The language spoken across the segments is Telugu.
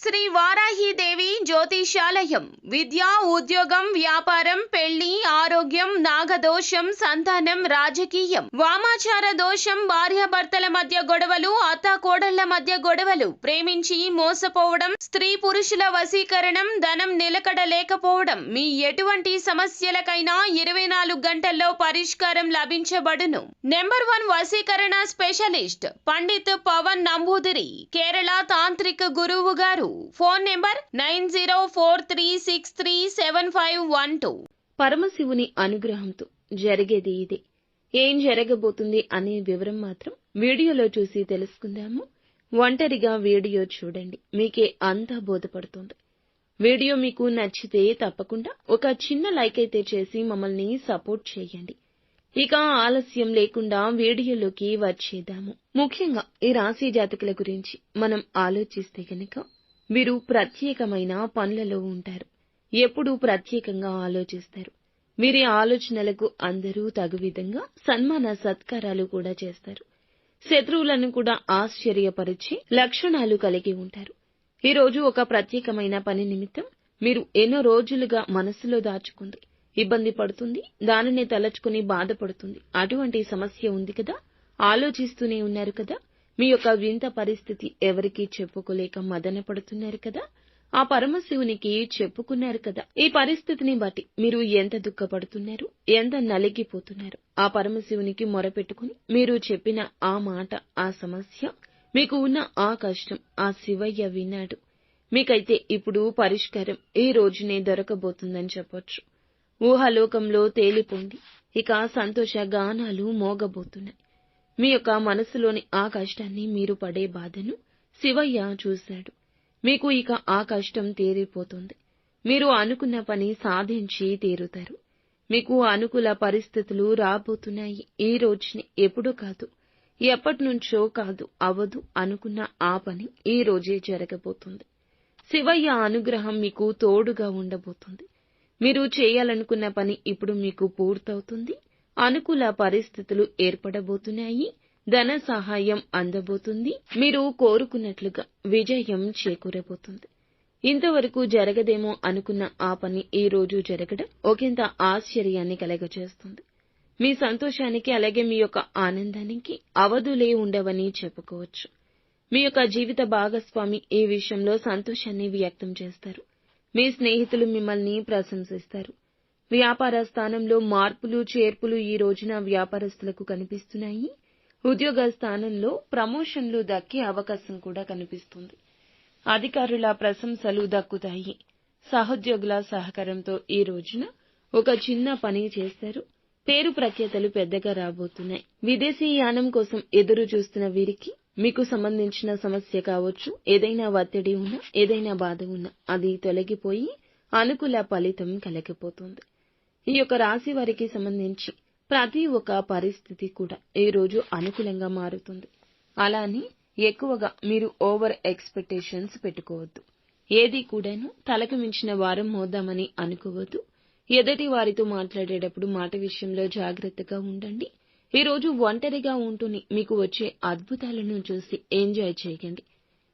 శ్రీ వారాహిదేవి జ్యోతిషాలయం విద్య, ఉద్యోగం, వ్యాపారం, పెళ్లి, ఆరోగ్యం, నాగదోషం, సంతానం, రాజకీయం, వామాచార దోషం, భార్యాభర్తల మధ్య గొడవలు, అత్తాకోడళ్ల మధ్య గొడవలు, ప్రేమించి మోసపోవడం, స్త్రీ పురుషుల వశీకరణం, ధనం నిలకడ లేకపోవడం, మీ ఎటువంటి సమస్యలకైనా 24 గంటల్లో పరిష్కారం లభించబడును. నెంబర్ 1 వశీకరణ స్పెషలిస్ట్ పండిత్ పవన్ నంబూదిరి, కేరళ తాంత్రిక గురువు గారు. Phone number 9043637512. పరమశివుని అనుగ్రహంతో జరిగేది ఇదే. ఏం జరగబోతుంది అనే వివరం మాత్రం వీడియోలో చూసి తెలుసుకుందాము. ఒంటరిగా వీడియో చూడండి, మీకే అంతా బోధపడుతుంది. వీడియో మీకు నచ్చితే తప్పకుండా ఒక చిన్న లైక్ అయితే చేసి మమ్మల్ని సపోర్ట్ చేయండి. ఇక ఆలస్యం లేకుండా వీడియోలోకి వచ్చేద్దాము. ముఖ్యంగా ఈ రాశి జాతకుల గురించి మనం ఆలోచిస్తే గనక వీరు ప్రత్యేకమైన పనులలో ఉంటారు. ఎప్పుడూ ప్రత్యేకంగా ఆలోచిస్తారు. వీరి ఆలోచనలకు అందరూ తగు విధంగా సన్మాన సత్కారాలు కూడా చేస్తారు. శత్రువులను కూడా ఆశ్చర్యపరిచే లక్షణాలు కలిగి ఉంటారు. ఈ రోజు ఒక ప్రత్యేకమైన పని నిమిత్తం మీరు ఎన్నో రోజులుగా మనసులో దాచుకుంది, ఇబ్బంది పడుతుంది, దానిని తలచుకుని బాధపడుతుంది. అటువంటి సమస్య ఉంది కదా, ఆలోచిస్తూనే ఉన్నారు కదా, మీ యొక్క వింత పరిస్థితి ఎవరికీ చెప్పుకోలేక మదన పడుతున్నారు కదా, ఆ పరమశివునికి చెప్పుకున్నారు కదా. ఈ పరిస్థితిని బట్టి మీరు ఎంత దుఃఖపడుతున్నారు, ఎంత నలిగిపోతున్నారు. ఆ పరమశివునికి మొరపెట్టుకుని మీరు చెప్పిన ఆ మాట, ఆ సమస్య, మీకు ఉన్న ఆ కష్టం ఆ శివయ్య విన్నాడు. మీకైతే ఇప్పుడు పరిష్కారం ఈ రోజునే దొరకబోతుందని చెప్పొచ్చు. ఊహాలోకంలో తేలిపోండి. ఇక సంతోష గానాలు మోగబోతున్నాయి. మీ యొక్క మనసులోని ఆ కష్టాన్ని, మీరు పడే బాధను శివయ్య చూశాడు. మీకు ఇక ఆ కష్టం తీరిపోతుంది. మీరు అనుకున్న పని సాధించి తీరుతారు. మీకు అనుకూల పరిస్థితులు రాబోతున్నాయి. ఈ రోజుని ఎప్పుడూ కాదు, ఎప్పటినుంచో కాదు, అవదు అనుకున్న ఆ పని ఈ రోజే జరగబోతుంది. శివయ్య అనుగ్రహం మీకు తోడుగా ఉండబోతుంది. మీరు చేయాలనుకున్న పని ఇప్పుడు మీకు పూర్తవుతుంది. అనుకూల పరిస్థితులు ఏర్పడబోతున్నాయి. ధన సహాయం అందబోతుంది. మీరు కోరుకున్నట్లుగా విజయం చేకూరబోతుంది. ఇంతవరకు జరగదేమో అనుకున్న ఆ పని ఈ రోజు జరగడం ఒకంత ఆశ్చర్యాన్ని కలగజేస్తుంది. మీ సంతోషానికి అలాగే మీ యొక్క ఆనందానికి అవధులే ఉండవని చెప్పుకోవచ్చు. మీ యొక్క జీవిత భాగస్వామి ఈ విషయంలో సంతోషాన్ని వ్యక్తం చేస్తారు. మీ స్నేహితులు మిమ్మల్ని ప్రశంసిస్తారు. వ్యాపార స్థానంలో మార్పులు చేర్పులు ఈ రోజున వ్యాపారస్తులకు కనిపిస్తున్నాయి. ఉద్యోగ స్థానంలో ప్రమోషన్లు దక్కే అవకాశం కూడా కనిపిస్తుంది. అధికారుల ప్రశంసలు దక్కుతాయి. సహోద్యోగుల సహకారంతో ఈ రోజున ఒక చిన్న పని చేస్తారు. పేరు ప్రఖ్యాతలు పెద్దగా రాబోతున్నాయి. విదేశీ యానం కోసం ఎదురు చూస్తున్న వీరికి మీకు సంబంధించిన సమస్య కావచ్చు, ఏదైనా ఒత్తిడి ఉన్నా, ఏదైనా బాధ ఉన్నా అది తొలగిపోయి అనుకూల ఫలితం కలగబోతుంది. ఈ యొక్క రాశి వారికి సంబంధించి ప్రతి ఒక్క పరిస్థితి కూడా ఈ రోజు అనుకూలంగా మారుతుంది. అలానే ఎక్కువగా మీరు ఓవర్ ఎక్స్పెక్టేషన్స్ పెట్టుకోవద్దు. ఏది కూడాను తలకు మించిన వారం మోద్దామని అనుకోవద్దు. ఎదుటి వారితో మాట్లాడేటప్పుడు మాట విషయంలో జాగ్రత్తగా ఉండండి. ఈ రోజు ఒంటరిగా ఉంటూనే మీకు వచ్చే అద్భుతాలను చూసి ఎంజాయ్ చేయండి.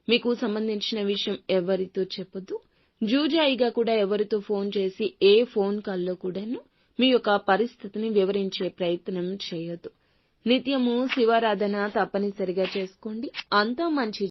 మీకు సంబంధించిన విషయం ఎవరితో చెప్పొద్దు. జూజాయిగా కూడా ఎవరితో ఫోన్ చేసి ఏ ఫోన్ కాల్లో కూడాను మీ యొక్క పరిస్థితిని వివరించే ప్రయత్నం చేయొద్దు. నిత్యము శివారాధన తప్పనిసరిగా చేసుకోండి. అంతా మంచి